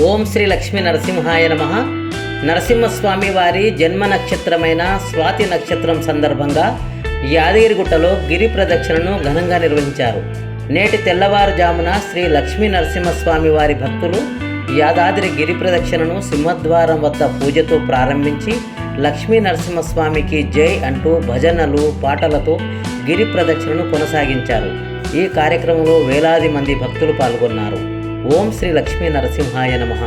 ఓం శ్రీ లక్ష్మీ నరసింహాయ నమః. నరసింహస్వామి వారి జన్మ నక్షత్రమైన స్వాతి నక్షత్రం సందర్భంగా యాదగిరిగుట్టలో గిరి ప్రదక్షిణను ఘనంగా నిర్వహించారు. నేటి తెల్లవారుజామున శ్రీ లక్ష్మీ నరసింహస్వామి వారి భక్తులు యాదాద్రి గిరి ప్రదక్షిణను సింహద్వారం వద్ద పూజతో ప్రారంభించి లక్ష్మీ నరసింహస్వామికి జై అంటూ భజనలు పాటలతో గిరి ప్రదక్షిణను కొనసాగించారు. ఈ కార్యక్రమంలో వేలాది మంది భక్తులు పాల్గొన్నారు. ఓం శ్రీ లక్ష్మీ నరసింహాయ నమః.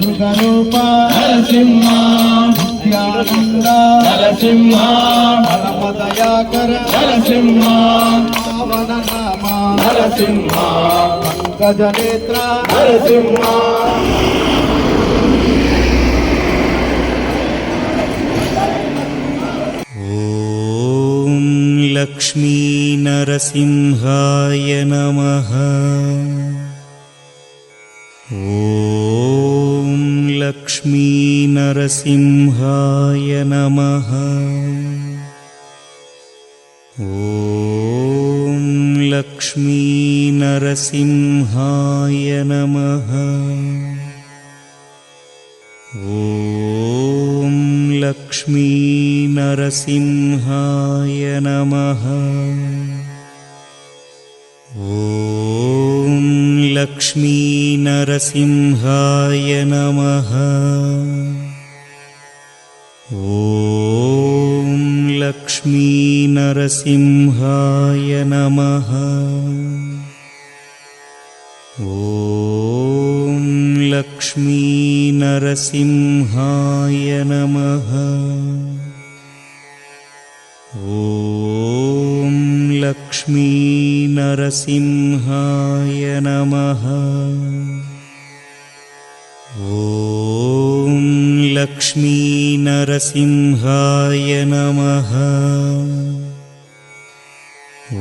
మృగరూప నరసింహ, నిత్యానంద నరసింహ, పరమదయాకర నరసింహ, పావన నామ నరసింహ, పంకజనేత్ర నరసింహ. ఓం లక్ష్మీ నరసింహాయ నమః. ఓం లక్ష్మీ నరసింహాయ నమః. ఓం లక్ష్మీ నరసింహాయ నమః. ఓం లక్ష్మీ నరసింహాయ నమః. ఓం లక్ష్మీ నరసింహాయ నమః. ఓం లక్ష్మీ నరసింహాయ నమః. ఓం లక్ష్మీ నరసింహాయ నమః. ఓం లక్ష్మీ నరసింహాయ నమః.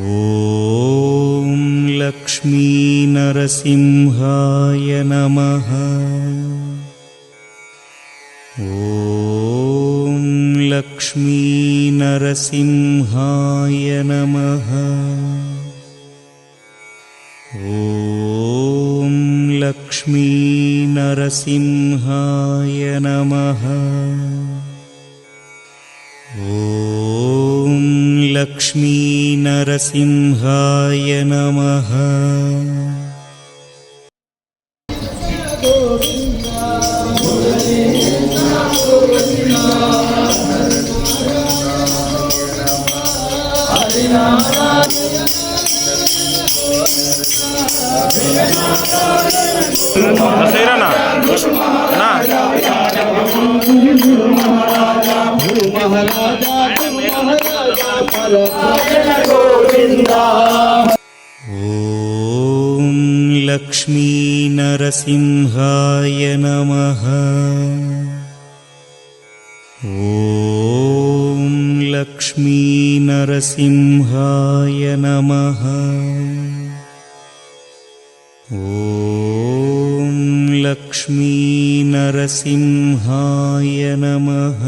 ఓం లక్ష్మీ నరసింహాయ నమః. ఓం లక్ష్మీ నరసింహాయ నమః. ఓం లక్ష్మీ నరసింహాయ నమః. ఓం లక్ష్మీ నరసింహాయ నమః. ఓం లక్ష్మీ నరసింహాయ నమః. ఓం లక్ష్మీ నరసింహాయ నమః. ఓం లక్ష్మీ నరసింహాయ నమః. ఓం లక్ష్మీ నరసింహాయ నమః.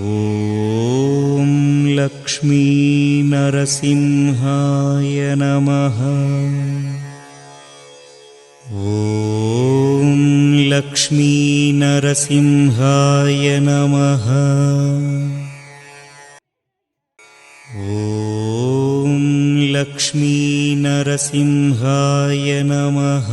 ఓం లక్ష్మీ నరసింహాయ నమః. ఓం లక్ష్మీ నరసింహాయ నమః. ఓం లక్ష్మీ నరసింహాయ నమః.